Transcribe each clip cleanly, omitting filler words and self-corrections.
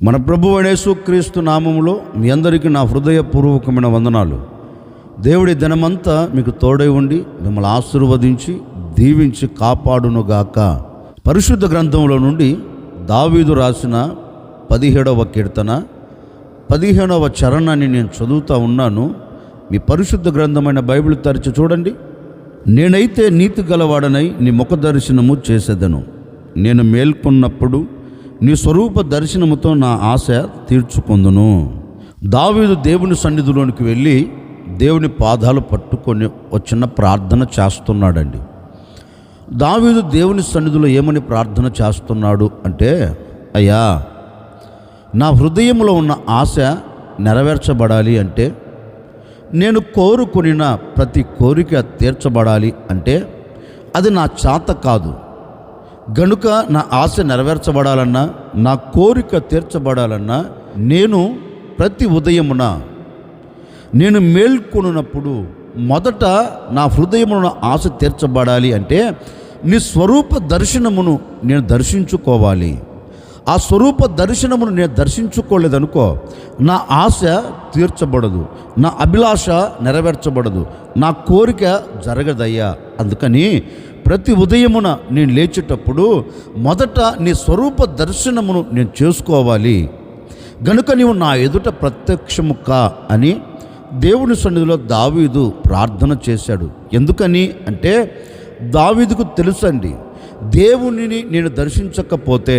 మన ప్రభువు యేసుక్రీస్తు నామములో మీ అందరికీ నా హృదయపూర్వకమైన వందనాలు. దేవుడి దినమంతా మీకు తోడై ఉండి మిమ్మల్ని ఆశీర్వదించి దీవించి కాపాడునుగాక. పరిశుద్ధ గ్రంథంలో నుండి దావీదు రాసిన 17వ కీర్తన 15వ చరణాన్ని నేను చదువుతూ ఉన్నాను. మీ పరిశుద్ధ గ్రంథమైన బైబిల్ తెరిచి చూడండి. నేనైతే నీతి గలవాడనై నీ ముఖ దర్శనము చేసేదను. నేను మేల్కొన్నప్పుడు నీ స్వరూప దర్శనముతో నా ఆశ తీర్చుకొందును. దావీదు దేవుని సన్నిధిలోనికి వెళ్ళి దేవుని పాదాలు పట్టుకొని చిన్న ప్రార్థన చేస్తున్నాడండి. దావీదు దేవుని సన్నిధిలో ఏమని ప్రార్థన చేస్తున్నాడు అంటే, అయ్యా, నా హృదయంలో ఉన్న ఆశ నెరవేర్చబడాలి అంటే, నేను కోరుకొనిన ప్రతి కోరిక తీర్చబడాలి అంటే అది నా చేత కాదు. గనుక నా ఆశ నెరవేర్చబడాలన్నా, నా కోరిక తీర్చబడాలన్నా నేను ప్రతి ఉదయమున నేను మేల్కొనున్నప్పుడు మొదట నా హృదయమున ఆశ తీర్చబడాలి అంటే నీ స్వరూప దర్శనమును నేను దర్శించుకోవాలి. ఆ స్వరూప దర్శనమును నేను దర్శించుకోలేదనుకో, నా ఆశ తీర్చబడదు, నా అభిలాష నెరవేర్చబడదు, నా కోరిక జరగదయ్యా. అందుకని ప్రతి ఉదయమున నేను లేచేటప్పుడు మొదట నీ స్వరూప దర్శనమును నేను చేసుకోవాలి. గనుక నీవు నా ఎదుట ప్రత్యక్షము కా అని దేవుని సన్నిధిలో దావీదు ప్రార్థన చేశాడు. ఎందుకని అంటే దావీదుకు తెలుసండి, దేవునిని నేను దర్శించకపోతే,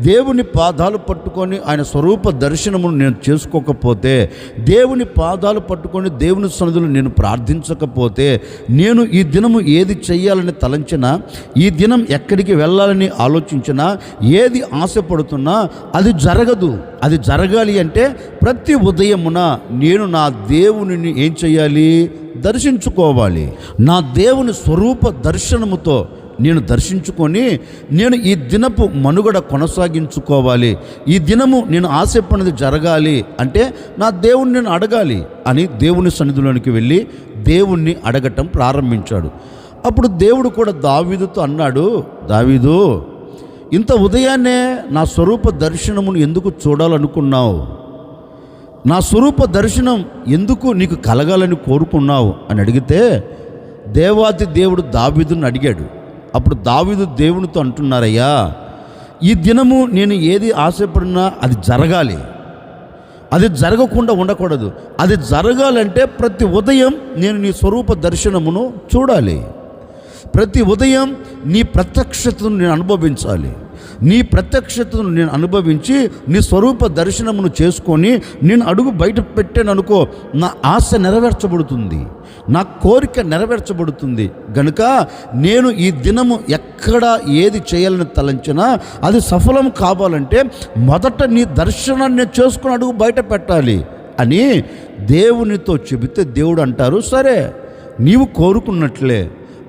దేవుని పాదాలు పట్టుకొని ఆయన స్వరూప దర్శనమును నేను చేసుకోకపోతే, దేవుని పాదాలు పట్టుకొని దేవుని సన్నిధిలో నేను ప్రార్థించకపోతే, నేను ఈ దినము ఏది చెయ్యాలని తలంచినా, ఈ దినం ఎక్కడికి వెళ్ళాలని ఆలోచించినా, ఏది ఆశపడుతున్నా అది జరగదు. అది జరగాలి అంటే ప్రతి ఉదయమున నేను నా దేవునిని ఏం చేయాలి? దర్శించుకోవాలి. నా దేవుని స్వరూప దర్శనముతో నేను దర్శించుకొని నేను ఈ దినపు మనుగడ కొనసాగించుకోవాలి. ఈ దినము నేను ఆశపడినది జరగాలి అంటే నా దేవుణ్ణి నేను అడగాలి అని దేవుని సన్నిధిలోనికి వెళ్ళి దేవుణ్ణి అడగటం ప్రారంభించాడు. అప్పుడు దేవుడు కూడా దావీదుతో అన్నాడు, దావీదు, ఇంత ఉదయాన్నే నా స్వరూప దర్శనమును ఎందుకు చూడాలనుకున్నావు? నా స్వరూప దర్శనం ఎందుకు నీకు కలగాలని కోరుకున్నావు అని అడిగితే, దేవాది దేవుడు దావీదుని అడిగాడు. అప్పుడు దావీదు దేవునితో అంటున్నారయ్యా, ఈ దినము నేను ఏది ఆశపడినా అది జరగాలి, అది జరగకుండా ఉండకూడదు. అది జరగాలంటే ప్రతి ఉదయం నేను నీ స్వరూప దర్శనమును చూడాలి. ప్రతి ఉదయం నీ ప్రత్యక్షతను నేను అనుభవించాలి. నీ ప్రత్యక్షతను నేను అనుభవించి నీ స్వరూప దర్శనమును చేసుకొని నేను అడుగు బయట పెట్టాననుకో, నా ఆశ నెరవేర్చబడుతుంది, నా కోరిక నెరవేర్చబడుతుంది. గనుక నేను ఈ దినము ఎక్కడ ఏది చేయాలని తలంచినా అది సఫలం కావాలంటే మొదట నీ దర్శనాన్ని చేసుకుని అడుగు బయట పెట్టాలి అని దేవునితో చెబితే దేవుడు అంటారు, సరే, నీవు కోరుకున్నట్లే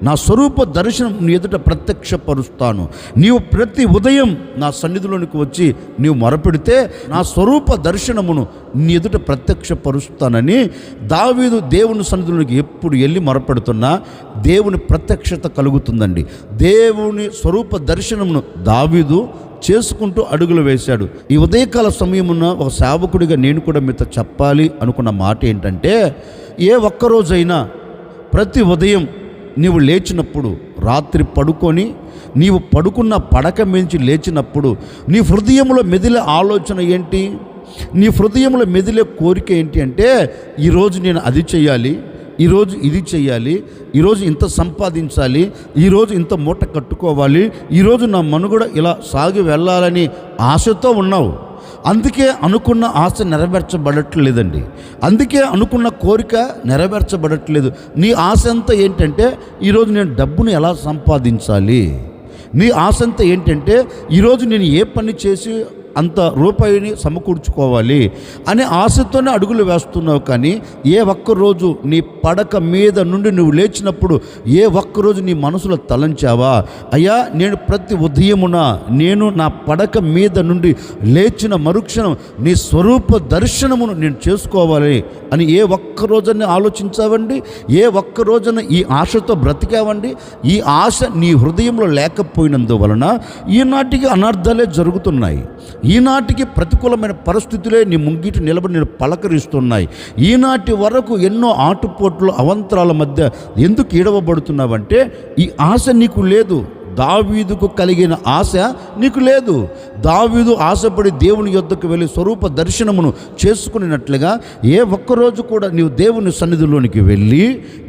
నా స్వరూప దర్శనం నీ ఎదుట ప్రత్యక్షపరుస్తాను. నీవు ప్రతి ఉదయం నా సన్నిధిలోనికి వచ్చి నీవు మొరపెడితే నా స్వరూప దర్శనమును నీ ఎదుట ప్రత్యక్షపరుస్తానని దావీదు దేవుని సన్నిధిలోనికి ఎప్పుడు వెళ్ళి మొరపెడుతున్నా దేవుని ప్రత్యక్షత కలుగుతుందండి. దేవుని స్వరూప దర్శనమును దావీదు చేసుకుంటూ అడుగులు వేశాడు. ఈ ఉదయకాల సమయమున ఒక సేవకుడిగా నేను కూడా మీతో చెప్పాలి అనుకున్న మాట ఏంటంటే, ఏ ఒక్కరోజైనా ప్రతి ఉదయం నీవు లేచినప్పుడు, రాత్రి పడుకొని నీవు పడుకున్న పడక మించి లేచినప్పుడు నీ హృదయంలో మెదిలే ఆలోచన ఏంటి? నీ హృదయంలో మెదిలే కోరిక ఏంటి అంటే, ఈరోజు నేను అది చేయాలి, ఈరోజు ఇది చేయాలి, ఈరోజు ఇంత సంపాదించాలి, ఈరోజు ఇంత మూట కట్టుకోవాలి, ఈరోజు నా మనుగడ ఇలా సాగి వెళ్ళాలని ఆశతో ఉన్నావు. అందుకే అనుకున్న ఆశ నెరవేర్చబడట్లేదండి. అందుకే అనుకున్న కోరిక నెరవేర్చబడట్లేదు. నీ ఆశ అంతా ఏంటంటే, ఈరోజు నేను డబ్బును ఎలా సంపాదించాలి. నీ ఆశ అంతా ఏంటంటే, ఈరోజు నేను ఏ పని చేసి అంత రూపాయిని సమకూర్చుకోవాలి అనే ఆశతోనే అడుగులు వేస్తున్నావు. కానీ ఏ ఒక్కరోజు నీ పడక మీద నుండి నువ్వు లేచినప్పుడు ఏ ఒక్కరోజు నీ మనసులో తలంచావా, అయ్యా, నేను ప్రతి ఉదయమున నేను నా పడక మీద నుండి లేచిన మరుక్షణం నీ స్వరూప దర్శనమును నేను చేసుకోవాలి అని ఏ ఒక్కరోజుని ఆలోచించావండి? ఏ ఒక్కరోజున ఈ ఆశతో బ్రతికావండి? ఈ ఆశ నీ హృదయంలో లేకపోయినందువలన ఈనాటికి అనర్థాలే జరుగుతున్నాయి. ఈనాటికి ప్రతికూలమైన పరిస్థితులే నీ ముంగిటి నిలబడి నేను పలకరిస్తున్నాయి. ఈనాటి వరకు ఎన్నో ఆటుపోట్లు అవంతరాల మధ్య ఎందుకు ఈడవబడుతున్నావంటే ఈ ఆశ నీకు లేదు. దావీదుకు కలిగిన ఆశ నీకు లేదు. దావీదు ఆశపడి దేవుని యొద్దకు వెళ్ళి స్వరూప దర్శనమును చేసుకున్నట్లుగా ఏ ఒక్కరోజు కూడా నీవు దేవుని సన్నిధిలోనికి వెళ్ళి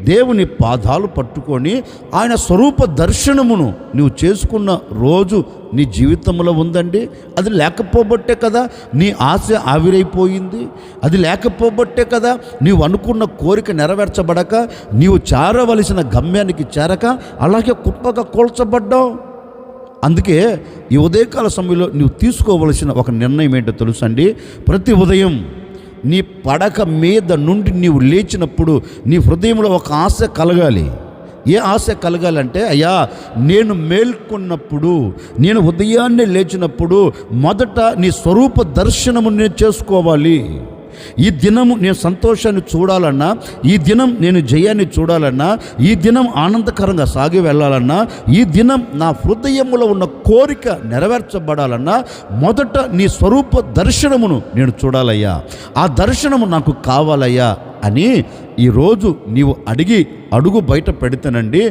దేవుని పాదాలు పట్టుకొని ఆయన స్వరూప దర్శనమును నీవు చేసుకున్న రోజు నీ జీవితంలో ఉందండి. అది లేకపోబట్టే కదా నీ ఆశ ఆవిరైపోయింది. అది లేకపోబట్టే కదా నీవు అనుకున్న కోరిక నెరవేర్చబడక నీవు చేరవలసిన గమ్యానికి చేరక అలాగే కుప్పగా కూల్చబడ్డావు. అందుకే ఈ ఉదయకాల సమయంలో నీవు తీసుకోవలసిన ఒక నిర్ణయం ఏంటో తెలుసండి. ప్రతి ఉదయం నీ పడక మీద నుండి నీవు లేచినప్పుడు నీ హృదయంలో ఒక ఆశ కలగాలి. ఏ ఆశ కలగాలంటే, అయ్యా నేను మేల్కొన్నప్పుడు, నేను ఉదయాన్నే లేచినప్పుడు మొదట నీ స్వరూప దర్శనము నేను చేసుకోవాలి. ఈ దినము నేను సంతోషాన్ని చూడాలన్నా, ఈ దినం నేను జయాన్ని చూడాలన్నా, ఈ దినం ఆనందకరంగా సాగి వెళ్ళాలన్నా, ఈ దినం నా హృదయంలో ఉన్న కోరిక నెరవేర్చబడాలన్నా మొదట నీ స్వరూప దర్శనమును నేను చూడాలయ్యా, ఆ దర్శనము నాకు కావాలయ్యా అని ఈరోజు నీవు అడుగు బయట పెడితేనండి,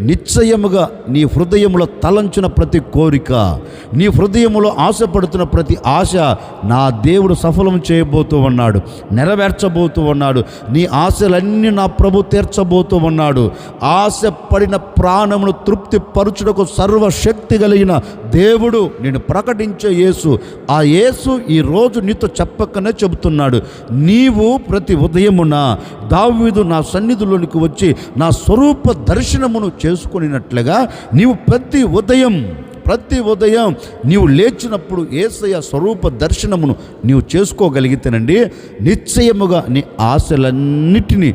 నిశ్చయముగా నీ హృదయములో తలంచిన ప్రతి కోరిక, నీ హృదయములో ఆశపడుతున్న ప్రతి ఆశ నా దేవుడు సఫలం చేయబోతూ ఉన్నాడు, నెరవేర్చబోతూ ఉన్నాడు. నీ ఆశలన్నీ నా ప్రభు తీర్చబోతూ ఉన్నాడు. ఆశపడిన ప్రాణమును తృప్తి పరుచుటకు సర్వశక్తి కలిగిన దేవుడు నేను ప్రకటించే యేసు, ఆ యేసు ఈరోజు నీతో చెప్పకనే చెబుతున్నాడు. నీవు ప్రతి ఉదయమున దావీదు నా సన్నిధిలోనికి వచ్చి నా స్వరూప దర్శనమును చేసుకున్నట్లుగా నీవు ప్రతి ఉదయం నీవు లేచినప్పుడు యేసయ్య స్వరూప దర్శనమును నీవు చేసుకోగలిగితేనండి, నిశ్చయముగా నీ ఆశలన్నిటినీ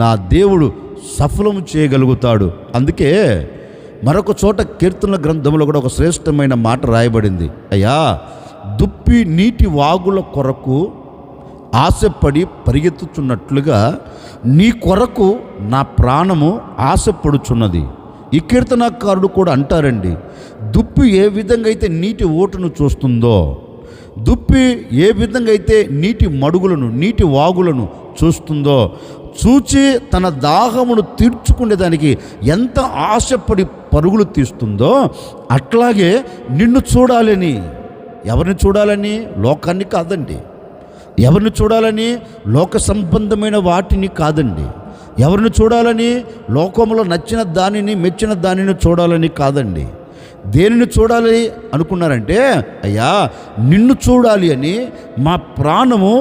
నా దేవుడు సఫలము చేయగలుగుతాడు. అందుకే మరొక చోట కీర్తనల గ్రంథంలో కూడా ఒక శ్రేష్టమైన మాట రాయబడింది. అయ్యా దుప్పి నీటి వాగుల కొరకు ఆశపడి పరిగెత్తుచున్నట్లుగా నీ కొరకు నా ప్రాణము ఆశపడుచున్నది. ఈ కీర్తనకారుడు కూడా అంటారండి, దుప్పి ఏ విధంగా అయితే నీటి ఓటును చూస్తుందో, దుప్పి ఏ విధంగా అయితే నీటి మడుగులను, నీటి వాగులను చూస్తుందో, చూచి తన దాహమును తీర్చుకునేదానికి ఎంత ఆశపడి పరుగులు తీస్తుందో, అట్లాగే నిన్ను చూడాలని. ఎవరిని చూడాలని? లోకాన్ని కాదండి. ఎవరిని చూడాలని? లోక సంబంధమైన వాటిని కాదండి. ఎవరిని చూడాలని? లోకంలో నచ్చిన దానిని, మెచ్చిన దానిని చూడాలని కాదండి. దేనిని చూడాలి అనుకున్నారంటే, అయ్యా నిన్ను చూడాలి అని మా ప్రాణము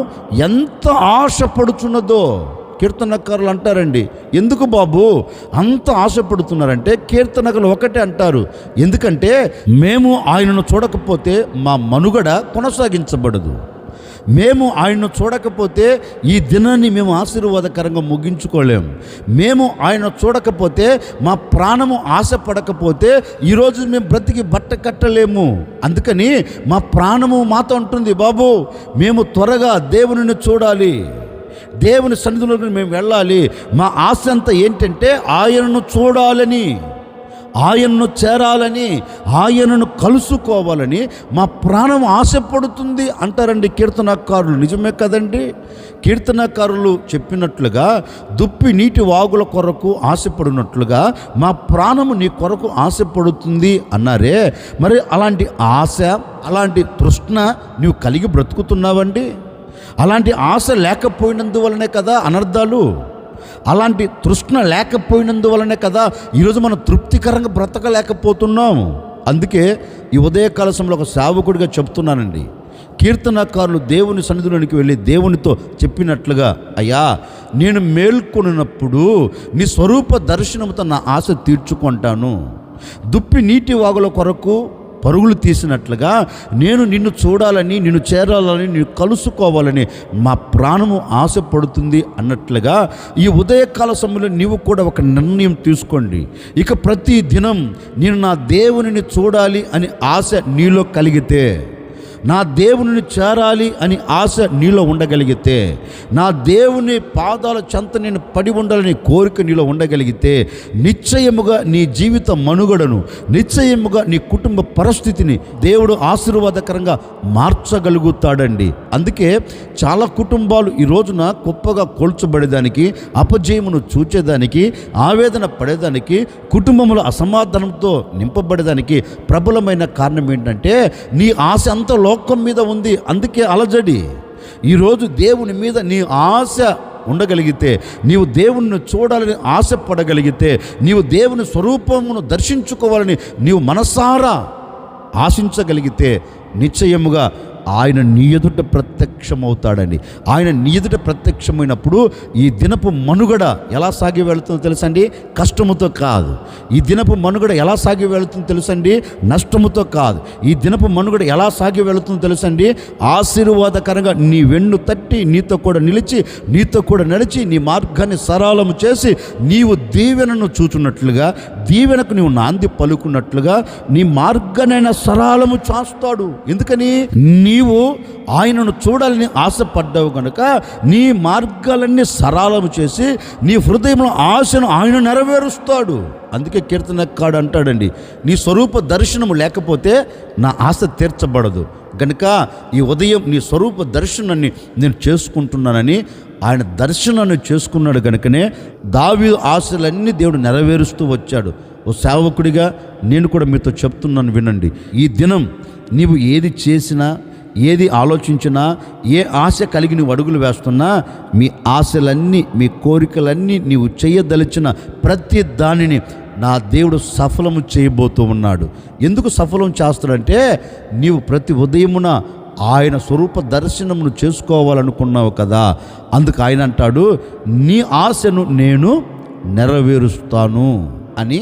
ఎంత ఆశపడుచున్నదో. కీర్తనకారులు అంటారండి, ఎందుకు బాబు అంత ఆశపడుతున్నారంటే, కీర్తనకులు ఒకటే అంటారు, ఎందుకంటే మేము ఆయనను చూడకపోతే మా మనుగడ కొనసాగించబడదు. మేము ఆయన్ను చూడకపోతే ఈ దినాన్ని మేము ఆశీర్వాదకరంగా ముగించుకోలేము. మేము ఆయన చూడకపోతే, మా ప్రాణము ఆశపడకపోతే ఈరోజు మేము బ్రతికి బట్ట కట్టలేము. అందుకని మా ప్రాణము మాతో ఉంటుంది, బాబు మేము త్వరగా దేవునిని చూడాలి, దేవుని సన్నిధిలోకి మేము వెళ్ళాలి. మా ఆశ అంతా ఏంటంటే ఆయనను చూడాలని, ఆయన్ను చేరాలని, ఆయనను కలుసుకోవాలని మా ప్రాణం ఆశపడుతుంది అంటారండి కీర్తనకారులు. నిజమే కదండి. కీర్తనకారులు చెప్పినట్లుగా దుప్పి నీటి వాగుల కొరకు ఆశపడినట్లుగా మా ప్రాణము నీ కొరకు ఆశపడుతుంది అన్నారే. మరి అలాంటి ఆశ, అలాంటి తృష్ణ నీవు కలిగి బ్రతుకుతున్నావండి. అలాంటి ఆశ లేకపోయినందువలనే కదా అనర్థాలు. అలాంటి తృష్ణ లేకపోయినందువలనే కదా ఈరోజు మనం తృప్తికరంగా బ్రతకలేకపోతున్నాం. అందుకే ఈ ఉదయకాల సమయంలో ఒక సేవకుడిగా చెప్తున్నానండి, కీర్తనకారులు దేవుని సన్నిధిలోనికి వెళ్ళి దేవునితో చెప్పినట్లుగా, అయ్యా నేను మేల్కొన్నప్పుడు నీ స్వరూప దర్శనంతో నా ఆశ తీర్చుకుంటాను. దుప్పి నీటి వాగుల కొరకు పరుగులు తీసినట్లుగా నేను నిన్ను చూడాలని, నిన్ను చేరాలని, నిన్ను కలుసుకోవాలని మా ప్రాణము ఆశపడుతుంది అన్నట్లుగా ఈ ఉదయకాల సమయంలో నీవు కూడా ఒక నిర్ణయం తీసుకోండి. ఇక ప్రతి దినం నేను నా దేవునిని చూడాలి అని ఆశ నీలో కలిగితే, నా దేవుని చేరాలి అని ఆశ నీలో ఉండగలిగితే, నా దేవుని పాదాల చెంత నేను పడి ఉండాలని కోరిక నీలో ఉండగలిగితే, నిశ్చయముగా నీ జీవిత మనుగడను, నిశ్చయముగా నీ కుటుంబ పరిస్థితిని దేవుడు ఆశీర్వాదకరంగా మార్చగలుగుతాడండి. అందుకే చాలా కుటుంబాలు ఈ రోజున గొప్పగా కోల్చబడేదానికి, అపజయమును చూచేదానికి, ఆవేదన పడేదానికి, కుటుంబంలో అసమాధానంతో నింపబడేదానికి ప్రబలమైన కారణం ఏంటంటే, నీ ఆశ అంతా లోకం మీద ఉంది. అందుకే అలజడి. ఈరోజు దేవుని మీద నీ ఆశ ఉండగలిగితే, నీవు దేవుణ్ణి చూడాలని ఆశపడగలిగితే, నీవు దేవుని స్వరూపమును దర్శించుకోవాలని నీవు మనసారా ఆశించగలిగితే, నిశ్చయముగా ఆయన నీ ఎదుట ప్రత్యక్షమవుతాడండి. ఆయన నీ ఎదుట ప్రత్యక్షమైనప్పుడు ఈ దినపు మనుగడ ఎలా సాగి వెళుతుందో తెలుసండి? కష్టముతో కాదు. ఈ దినపు మనుగడ ఎలా సాగి వెళుతుందో తెలుసండి? నష్టముతో కాదు. ఈ దినపు మనుగడ ఎలా సాగి వెళుతుందో తెలుసండి? ఆశీర్వాదకరంగా నీ వెన్ను తట్టి నీతో కూడా నిలిచి, నీతో కూడా నడిచి, నీ మార్గాన్ని సరళము చేసి, నీవు దీవెనను చూచున్నట్లుగా, దీవెనకు నీవు నాంది పలుకున్నట్లుగా నీ మార్గానైనా సరళము చేస్తాడు. ఎందుకని? నీవు ఆయనను చూడాలని ఆశపడ్డావు కనుక నీ మార్గాలన్నీ సరళము చేసి నీ హృదయంలో ఆశను ఆయన నెరవేరుస్తాడు. అందుకే కీర్తనకారుడు అంటాడండి, నీ స్వరూప దర్శనము లేకపోతే నా ఆశ తీర్చబడదు. కనుక ఈ ఉదయం నీ స్వరూప దర్శనాన్ని నేను చేసుకుంటున్నానని ఆయన దర్శనాన్ని చేసుకున్నాడు. కనుకనే దావీదు ఆశలన్నీ దేవుడు నెరవేరుస్తూ వచ్చాడు. ఓ సేవకుడిగా నేను కూడా మీతో చెప్తున్నాను, వినండి. ఈ దినం నీవు ఏది చేసినా, ఏది ఆలోచించినా, ఏ ఆశ కలిగి నువ్వు అడుగులు వేస్తున్నా, మీ ఆశలన్నీ, మీ కోరికలన్నీ, నీవు చేయదలిచిన ప్రతి దానిని నా దేవుడు సఫలము చేయబోతూ ఉన్నాడు. ఎందుకు సఫలం చేస్తాడంటే, నీవు ప్రతి ఉదయమున ఆయన స్వరూప దర్శనమును చేసుకోవాలనుకున్నావు కదా. అందుకు ఆయన అంటాడు, నీ ఆశను నేను నెరవేరుస్తాను అని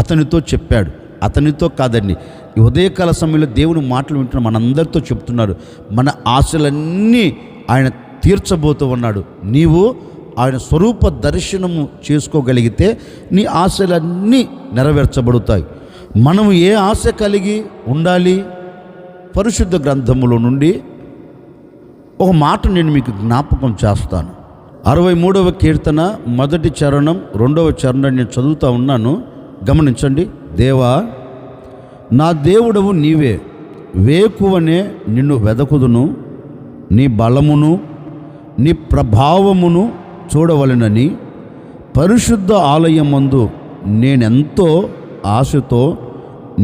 అతనితో చెప్పాడు. అతనితో కాదండి, ఈ ఉదయకాల సమయంలో దేవుని మాటలు వింటున్న మనందరితో చెప్తున్నారు. మన ఆశలన్నీ ఆయన తీర్చబోతూ ఉన్నాడు. నీవు ఆయన స్వరూప దర్శనము చేసుకోగలిగితే నీ ఆశలన్నీ నెరవేర్చబడతాయి. మనము ఏ ఆశ కలిగి ఉండాలి? పరిశుద్ధ గ్రంథములో నుండి ఒక మాట నేను మీకు జ్ఞాపకం చేస్తాను. 63వ కీర్తన 1వ చరణం 2వ చరణం నేను చదువుతూ ఉన్నాను, గమనించండి. దేవా, నా దేవుడవు నీవే, వేకువనే నిన్ను వెదకుదును, నీ బలమును నీ ప్రభావమును చూడవలెనని పరిశుద్ధ ఆలయమందు నేనెంతో ఆశతో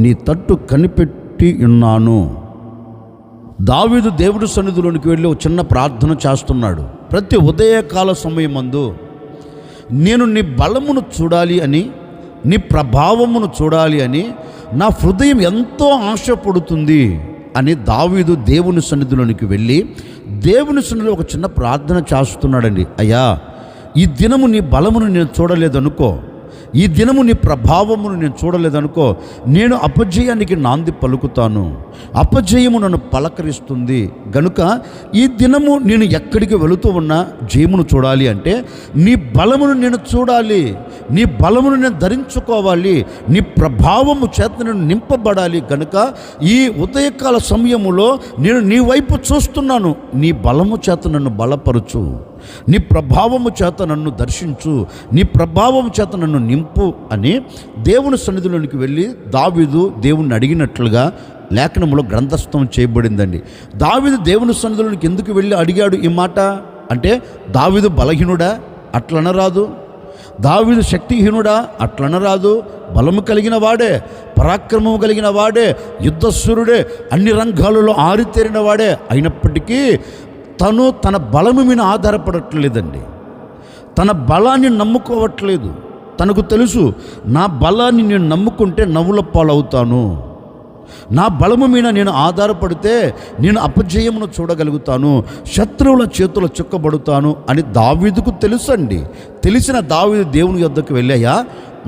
నీ తట్టు కనిపెట్టి ఉన్నాను. దావీదు దేవుడి సన్నిధిలోనికి వెళ్ళి ఒక చిన్న ప్రార్థన చేస్తున్నాడు. ప్రతి ఉదయకాల సమయమందు నేను నీ బలమును చూడాలి అని, నీ ప్రభావమును చూడాలి అని నా హృదయం ఎంతో ఆశపడుతుంది అని దావీదు దేవుని సన్నిధిలోనికి వెళ్ళి దేవుని సన్నిధిలో ఒక చిన్న ప్రార్థన చేస్తున్నాడండి. అయ్యా, ఈ దినము నీ బలమును నేను చూడలేదనుకో, ఈ దినము నీ ప్రభావమును నేను చూడలేదనుకో, నేను అపజయానికి నాంది పలుకుతాను. అపజయము నన్ను పలకరిస్తుంది. గనుక ఈ దినము నేను ఎక్కడికి వెళుతూ ఉన్నా జయమును చూడాలి అంటే నీ బలమును నేను చూడాలి, నీ బలమును నేను ధరించుకోవాలి, నీ ప్రభావము చేత నేను నింపబడాలి. కనుక ఈ ఉదయకాల సమయములో నేను నీ వైపు చూస్తున్నాను. నీ బలము చేత నన్ను బలపరచు, నీ ప్రభావము చేత నన్ను దర్శించు, నీ ప్రభావము చేత నన్ను నింపు అని దేవుని సన్నిధిలోనికి వెళ్ళి దావీదు దేవుణ్ణి అడిగినట్లుగా లేఖనములో గ్రంథస్థం చేయబడిందండి. దావీదు దేవుని సన్నిధిలోనికి ఎందుకు వెళ్ళి అడిగాడు ఈ మాట అంటే, దావీదు బలహీనుడా? అట్లనరాదు. దావీదు శక్తిహీనుడా? అట్లనరాదు. బలము కలిగిన వాడే, పరాక్రమము కలిగిన వాడే, యుద్ధశూరుడే, అన్ని రంగాలలో ఆరితేరిన వాడే. అయినప్పటికీ తను తన బలము మీద ఆధారపడట్లేదండి, తన బలాన్ని నమ్ముకోవట్లేదు. తనకు తెలుసు, నా బలాన్ని నేను నమ్ముకుంటే నవ్వుల పాలవుతాను, నా బలము మీద నేను ఆధారపడితే నేను అపజయమును చూడగలుగుతాను, శత్రువుల చేతులు చిక్కబడుతాను అని దావీదుకు తెలుసండి. తెలిసిన దావీదు దేవుని యొద్దకు వెళ్ళాయా,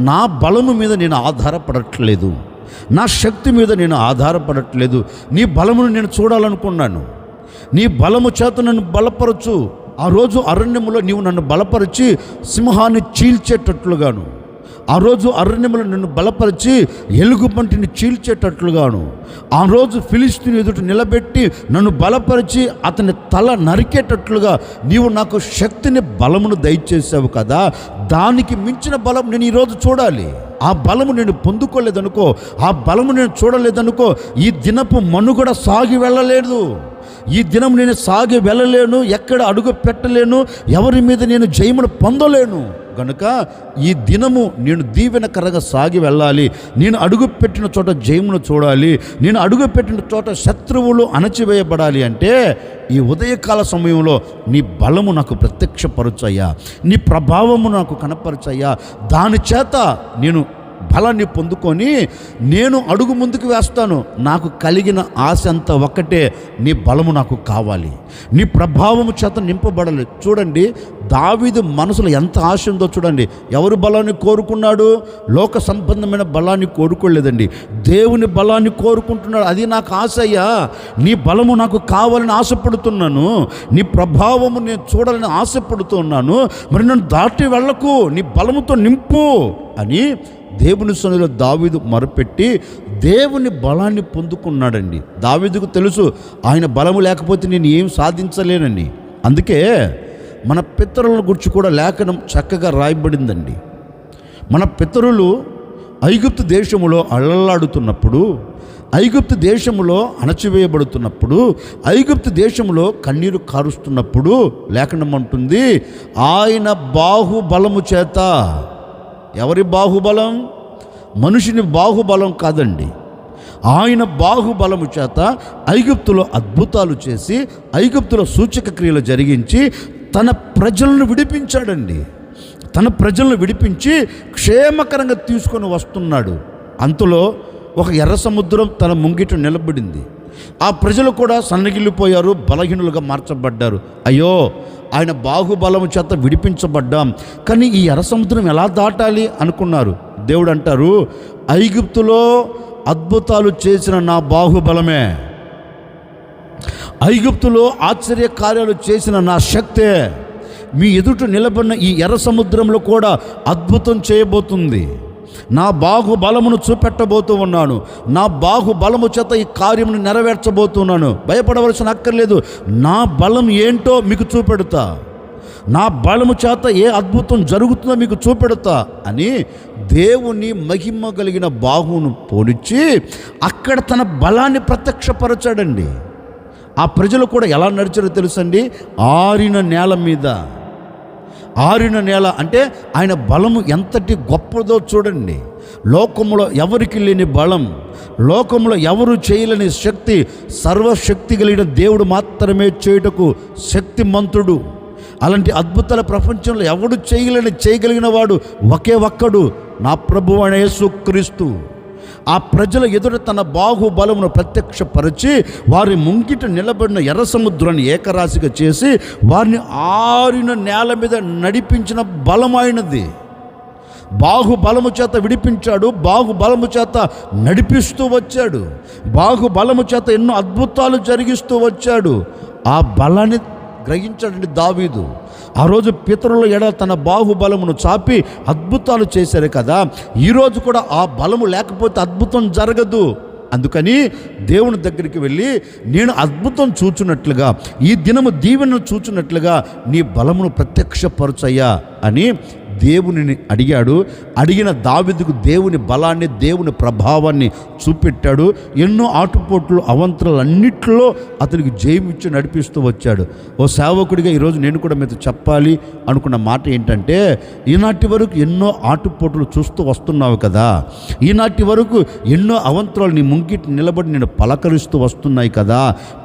నా బలము మీద నేను ఆధారపడట్లేదు, నా శక్తి మీద నేను ఆధారపడట్లేదు, నీ బలమును నేను చూడాలనుకున్నాను, నీ బలము చేత నన్ను బలపరచు. ఆ రోజు అరణ్యములో నీవు నన్ను బలపరిచి సింహాన్ని చీల్చేటట్లుగాను, ఆ రోజు అరణ్యములో నిన్ను బలపరిచి ఎలుగుబంటిని చీల్చేటట్లుగాను, ఆ రోజు ఫిలిష్తీయుని ఎదుట నిలబెట్టి నన్ను బలపరిచి అతని తల నరికేటట్లుగా నీవు నాకు శక్తిని, బలమును దయచేసావు కదా. దానికి మించిన బలం నేను ఈరోజు చూడాలి. ఆ బలము నేను పొందుకోలేదనుకో, ఆ బలము నేను చూడలేదనుకో, ఈ దినపు మనుగడ సాగి వెళ్ళలేదు. ఈ దినం నేను సాగి వెళ్ళలేను, ఎక్కడ అడుగు పెట్టలేను, ఎవరి మీద నేను జయమును పొందలేను. కనుక ఈ దినము నేను దీవెనకరంగా సాగి వెళ్ళాలి. నేను అడుగు పెట్టిన చోట జయమును చూడాలి. నేను అడుగు పెట్టిన చోట శత్రువులు అణచివేయబడాలి అంటే ఈ ఉదయకాల సమయంలో నీ బలము నాకు ప్రత్యక్షపరచయ్యా, నీ ప్రభావము నాకు కనపరచయ్యా. దాని చేత నేను బలాన్ని పొందుకొని నేను అడుగు ముందుకు వేస్తాను. నాకు కలిగిన ఆశ అంతా ఒక్కటే, నీ బలము నాకు కావాలి, నీ ప్రభావము చేత నింపబడాలి. చూడండి, దావీదు మనసులో ఎంత ఆశ ఉందో చూడండి. ఎవరు బలాన్ని కోరుకున్నాడు? లోక సంబంధమైన బలాన్ని కోరుకోలేదండి, దేవుని బలాన్ని కోరుకుంటున్నాడు. అది నాకు ఆశయ్యా, నీ బలము నాకు కావాలని ఆశపడుతున్నాను, నీ ప్రభావము నేను చూడాలని ఆశపడుతున్నాను. మరి నన్ను దాటి వెళ్ళకు, నీ బలముతో నింపు అని దేవుని సన్నిధిలో దావీదు మొరపెట్టి దేవుని బలాన్ని పొందుకున్నాడండి. దావీదుకు తెలుసు ఆయన బలము లేకపోతే నేను ఏం సాధించలేనని. అందుకే మన పితరుల గురించి కూడా లేఖనం చక్కగా రాయబడిందండి. మన పితరులు ఐగుప్తు దేశములో అల్లలాడుతున్నప్పుడు, ఐగుప్తు దేశములో అణచివేయబడుతున్నప్పుడు, ఐగుప్తు దేశంలో కన్నీరు కారుస్తున్నప్పుడు లేఖనం అంటుంది, ఆయన బాహుబలము చేత. ఎవరి బాహుబలం? మనుషుని బాహుబలం కాదండి. ఆయన బాహుబలము చేత ఐగుప్తులో అద్భుతాలు చేసి, ఐగుప్తులో సూచక క్రియలు జరిగించి తన ప్రజలను విడిపించాడండి. తన ప్రజలను విడిపించి క్షేమకరంగా తీసుకొని వస్తున్నాడు. అంతలో ఒక ఎర్ర సముద్రం తన ముంగిట నిలబడింది. ఆ ప్రజలు కూడా సన్నగిల్లిపోయారు, బలహీనులుగా మార్చబడ్డారు. అయ్యో, ఆయన బాహుబలము చేత విడిపించబడ్డాం, కానీ ఈ ఎర్ర సముద్రం ఎలా దాటాలి అనుకున్నారు. దేవుడు అంటారు, ఐగుప్తులో అద్భుతాలు చేసిన నా బాహుబలమే, ఐగుప్తులో ఆశ్చర్య కార్యాలు చేసిన నా శక్తే మీ ఎదుట నిలబడిన ఈ ఎర్ర సముద్రంలో కూడా అద్భుతం చేయబోతుంది. నా బాహుబలమును చూపెట్టబోతూ ఉన్నాను, నా బాహుబలము చేత ఈ కార్యమును నెరవేర్చబోతున్నాను. భయపడవలసిన అక్కర్లేదు, నా బలం ఏంటో మీకు చూపెడతా, నా బలము చేత ఏ అద్భుతం జరుగుతుందో మీకు చూపెడతా అని దేవుని మహిమ కలిగిన బాహువును పోనిచ్చి అక్కడ తన బలాన్ని ప్రత్యక్షపరచాడండి. ఆ ప్రజలు కూడా ఎలా నడిచారో తెలుసండి, ఆరిన నేల మీద. ఆరిన నేల అంటే ఆయన బలము ఎంతటి గొప్పదో చూడండి. లోకములో ఎవరికి లేని బలం, లోకంలో ఎవరు చేయలేని శక్తి, సర్వశక్తి కలిగిన దేవుడు మాత్రమే చేయుటకు శక్తిమంతుడు. అలాంటి అద్భుతాల ప్రపంచంలో ఎవడు చేయగలిగిన వాడు ఒకే ఒక్కడు, నా ప్రభువు అయిన యేసుక్రీస్తు. ఆ ప్రజల ఎదుట తన బాహుబలమును ప్రత్యక్షపరిచి వారి ముంగిట నిలబడిన ఎర్ర సముద్రాన్ని ఏకరాశిగా చేసి వారిని ఆరిన నేల మీద నడిపించిన బలమైనది. బాహుబలము చేత విడిపించాడు, బాహుబలము చేత నడిపిస్తూ వచ్చాడు, బాహుబలము చేత ఎన్నో అద్భుతాలు జరిగిస్తూ వచ్చాడు. ఆ బలాన్ని గ్రహించాడండి దావీదు. ఆ రోజు పితరుల ఎడ తన బాహుబలమును చాపి అద్భుతాలు చేశారు కదా, ఈరోజు కూడా ఆ బలము లేకపోతే అద్భుతం జరగదు. అందుకని దేవుని దగ్గరికి వెళ్ళి నేను అద్భుతం చూచున్నట్లుగా, ఈ దినము దీవెనను చూచున్నట్లుగా నీ బలమును ప్రత్యక్షపరచయ్యా అని దేవునిని అడిగాడు. అడిగిన దావీదుకు దేవుని బలాన్ని, దేవుని ప్రభావాన్ని చూపెట్టాడు. ఎన్నో ఆటుపోట్లు, అవంతరాలన్నింటిలో అతనికి జయమిచ్చి నడిపిస్తూ వచ్చాడు. ఓ సేవకుడిగా ఈరోజు నేను కూడా మీతో చెప్పాలి అనుకున్న మాట ఏంటంటే, ఈనాటి వరకు ఎన్నో ఆటుపోట్లు చూస్తూ వస్తున్నావు కదా, ఈనాటి వరకు ఎన్నో అవంతరాలు నీ ముంగిటి నిలబడి నేను పలకరిస్తూ వస్తున్నాయి కదా,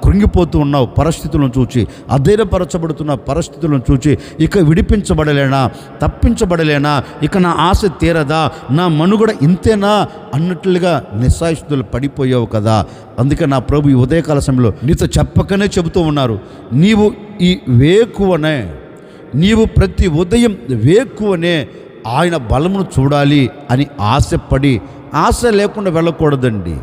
కృంగిపోతూ ఉన్నావు పరిస్థితులను చూచి, అధైర్యపరచబడుతున్న పరిస్థితులను చూచి, ఇక విడిపించబడలేనా, తప్పించబడలేనా, ఇక నా ఆశ తీరదా, నా మనుగడ ఇంతేనా అన్నట్లుగా నిస్సాయిస్తులు పడిపోయావు కదా. అందుకే నా ప్రభు ఈ ఉదయకాల సమయంలో నీతో చెప్పకనే చెబుతూ ఉన్నారు, నీవు ఈ వేకువనే, నీవు ప్రతి ఉదయం వేకువనే ఆయన బలమును చూడాలి అని ఆశపడి, ఆశ లేకుండా వెళ్ళకూడదండి.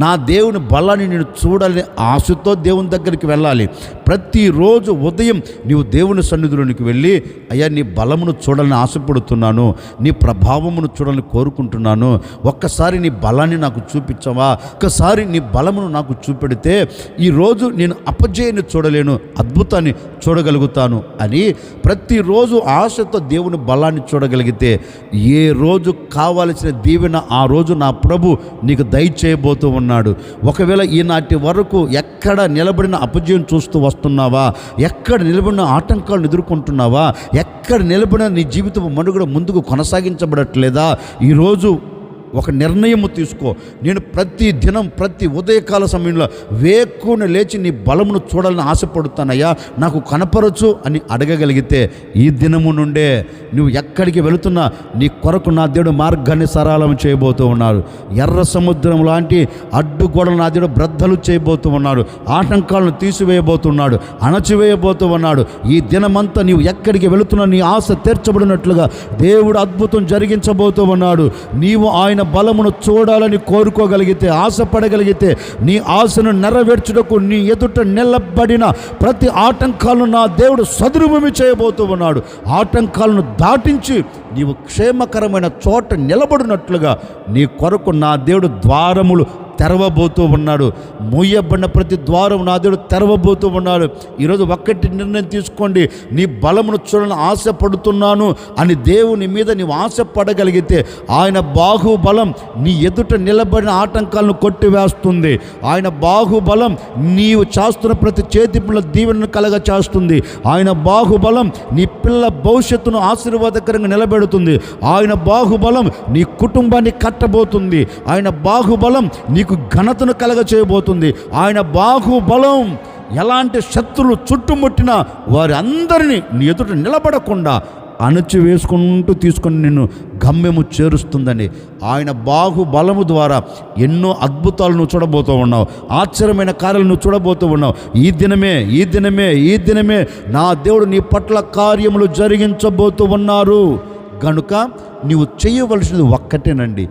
నా దేవుని బలాన్ని నేను చూడాలని ఆశతో దేవుని దగ్గరికి వెళ్ళాలి. ప్రతిరోజు ఉదయం నీవు దేవుని సన్నిధిలోనికి వెళ్ళి, అయ్యా నీ బలమును చూడాలని ఆశపడుతున్నాను, నీ ప్రభావమును చూడాలని కోరుకుంటున్నాను, ఒక్కసారి నీ బలాన్ని నాకు చూపించవా, ఒక్కసారి నీ బలమును నాకు చూపెడితే ఈరోజు నేను అపజయాన్ని చూడలేను, అద్భుతాన్ని చూడగలుగుతాను అని ప్రతిరోజు ఆశతో దేవుని బలాన్ని చూడగలిగితే ఏ రోజు కావాల్సిన దీవెన ఆ రోజు నా ప్రభు నీకు దయచేయబోతూ ఉన్నాడు. ఒకవేళ ఈనాటి వరకు ఎక్కడ నిలబడిన అపజయం చూస్తూ వస్తున్నావా, ఎక్కడ నిలబడిన ఆటంకాలను ఎదుర్కొంటున్నావా, ఎక్కడ నిలబడిన నీ జీవితం మనుగడ ముందుకు కొనసాగించబడట్లేదా, ఈరోజు ఒక నిర్ణయము తీసుకో. నేను ప్రతి దినం ప్రతి ఉదయకాల సమయంలో వేకున లేచి నీ బలమును చూడాలని ఆశపడుతానయ్యా, నాకు కనపరచు అని అడగగలిగితే ఈ దినము నుండే నువ్వు ఎక్కడికి వెళుతున్నా నీ కొరకు నా దేవుడు మార్గాన్ని సరళం చేయబోతూ ఉన్నారు. ఎర్ర సముద్రం లాంటి అడ్డుగోడలు నా దేవుడు బ్రద్దలు చేయబోతూ ఉన్నారు. ఆటంకాలను తీసివేయబోతున్నాడు, అణచివేయబోతూ ఉన్నాడు. ఈ దినమంతా నీవు ఎక్కడికి వెళుతున్నా నీ ఆశ తీర్చబడినట్లుగా దేవుడు అద్భుతం జరిగించబోతూ ఉన్నాడు. నీవు ఆయన బలమును చూడాలని కోరుకోగలిగితే, ఆశపడగలిగితే, నీ ఆశను నెరవేర్చుటకు నీ ఎదుట నిలబడిన ప్రతి ఆటంకాలను నా దేవుడు సదురుభూమి చేయబోతూ ఉన్నాడు. ఆటంకాలను దాటించి నీవు క్షేమకరమైన చోట నిలబడినట్లుగా నీ కొరకు నా దేవుడు ద్వారములు తెరవబోతూ ఉన్నాడు. మూయబడిన ప్రతి ద్వారం నా దేవుడు తెరవబోతూ ఉన్నాడు. ఈరోజు ఒక్కటి నిర్ణయం తీసుకోండి, నీ బలమును చూడాలని ఆశపడుతున్నాను అని దేవుని మీద నీవు ఆశపడగలిగితే ఆయన బాహుబలం నీ ఎదుట నిలబడిన ఆటంకాలను కొట్టివేస్తుంది. ఆయన బాహుబలం నీవు చేస్తున్న ప్రతి చేతి పిల్ల దీవెనను కలగ చేస్తుంది. ఆయన బాహుబలం నీ పిల్ల భవిష్యత్తును ఆశీర్వాదకరంగా నిలబెడుతుంది. ఆయన బాహుబలం నీ కుటుంబాన్ని కట్టబోతుంది. ఆయన బాహుబలం నీకు ఘనతను కలగ చేయబోతుంది. ఆయన బాహుబలం ఎలాంటి శత్రులు చుట్టుముట్టినా వారి అందరినీ నీ ఎదుట నిలబడకుండా అణచివేసుకుంటూ తీసుకొని నిన్ను గమ్యము చేరుస్తుందని ఆయన బాహుబలము ద్వారా ఎన్నో అద్భుతాలు నువ్వు చూడబోతూ ఉన్నావు. ఆశ్చర్యమైన కార్యాలు నువ్వు చూడబోతూ ఉన్నావు. ఈ దినమే నా దేవుడు నీ పట్ల కార్యములు జరిగించబోతూ ఉన్నారు. గనుక నీవు చేయవలసినది ఒక్కటేనండి,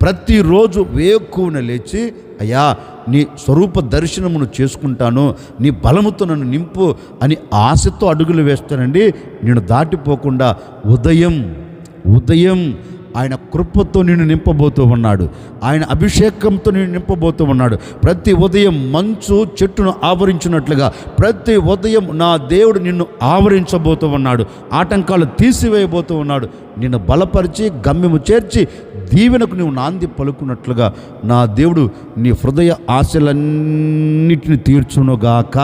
ప్రతిరోజు వేకువన లేచి, అయ్యా నీ స్వరూప దర్శనమును చేసుకుంటాను, నీ బలముతో నన్ను నింపు అని ఆశతో అడుగులు వేస్తానండి. నేను దాటిపోకుండా ఉదయం ఆయన కృపతో నిన్ను నింపబోతూ ఉన్నాడు. ఆయన అభిషేకంతో నిన్ను నింపబోతూ ఉన్నాడు. ప్రతి ఉదయం మంచు చెట్టును ఆవరించినట్లుగా ప్రతి ఉదయం నా దేవుడు నిన్ను ఆవరించబోతూ ఉన్నాడు. ఆటంకాలు తీసివేయబోతూ ఉన్నాడు. నిన్ను బలపరిచి గమ్యము చేర్చి దీవెనకు నువ్వు నాంది పలుకున్నట్లుగా నా దేవుడు నీ హృదయ ఆశలన్నిటిని తీర్చునుగాక.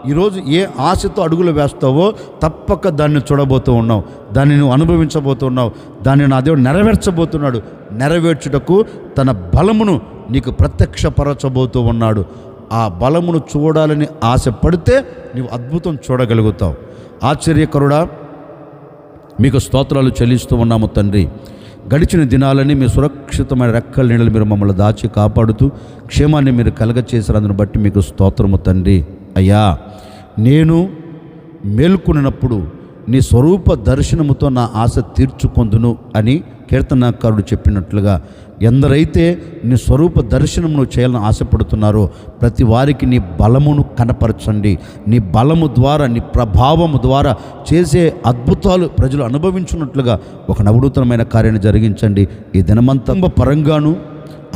ఈరోజు ఏ ఆశతో అడుగులు వేస్తావో తప్పక దాన్ని చూడబోతూ ఉన్నావు, దాన్ని నువ్వు అనుభవించబోతున్నావు, దాన్ని నా దేవుడు నెరవేర్చబోతున్నాడు. నెరవేర్చుటకు తన బలమును నీకు ప్రత్యక్షపరచబోతూ ఉన్నాడు. ఆ బలమును చూడాలని ఆశపడితే నీవు అద్భుతం చూడగలుగుతావు. ఆశ్చర్యకరుడా, మీకు స్తోత్రాలు చెల్లిస్తూ ఉన్నాము తండ్రి. గడిచిన దినాలని మీ సురక్షితమైన రెక్కల నీడలు మీరు మమ్మల్ని దాచి కాపాడుతూ క్షేమాన్ని మీరు కలగచేసినందును బట్టి మీకు స్తోత్రము తండ్రి. అయ్యా, నేను మేల్కొనినప్పుడు నీ స్వరూప దర్శనముతో నా ఆశ తీర్చుకొందును అని కీర్తనాకారుడు చెప్పినట్లుగా ఎందరైతే నీ స్వరూప దర్శనమును చేయాలని ఆశపడుతున్నారో ప్రతి వారికి నీ బలమును కనపరచండి. నీ బలము ద్వారా, నీ ప్రభావము ద్వారా చేసే అద్భుతాలు ప్రజలు అనుభవించున్నట్లుగా ఒక నవనూతనమైన కార్యాన్ని జరిగించండి. ఈ దినమంతా పరంగాను,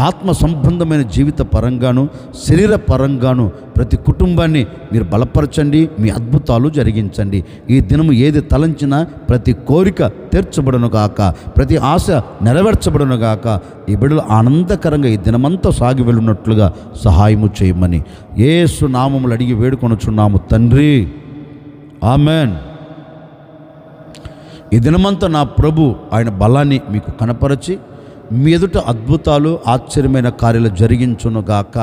ఆత్మ సంబంధమైన జీవిత పరంగాను, శరీర పరంగాను ప్రతి కుటుంబాన్ని మీరు బలపరచండి. మీ అద్భుతాలు జరిగించండి. ఈ దినము ఏది తలంచినా ప్రతి కోరిక తీర్చబడునుగాక, ప్రతి ఆశ నెరవేర్చబడునుగాక. ఈ బిడ్డలు ఆనందకరంగా ఈ దినమంతా సాగి వెళ్ళున్నట్లుగా సహాయము చేయమని యేసు నామములు అడిగి వేడుకొనుచున్నాము తండ్రి, ఆమెన్. ఈ దినమంతా నా ప్రభు ఆయన బలాన్ని మీకు కనపరచి మీ ఎదుట అద్భుతాలు, ఆశ్చర్యమైన కార్యాలు జరిగించునుగాక.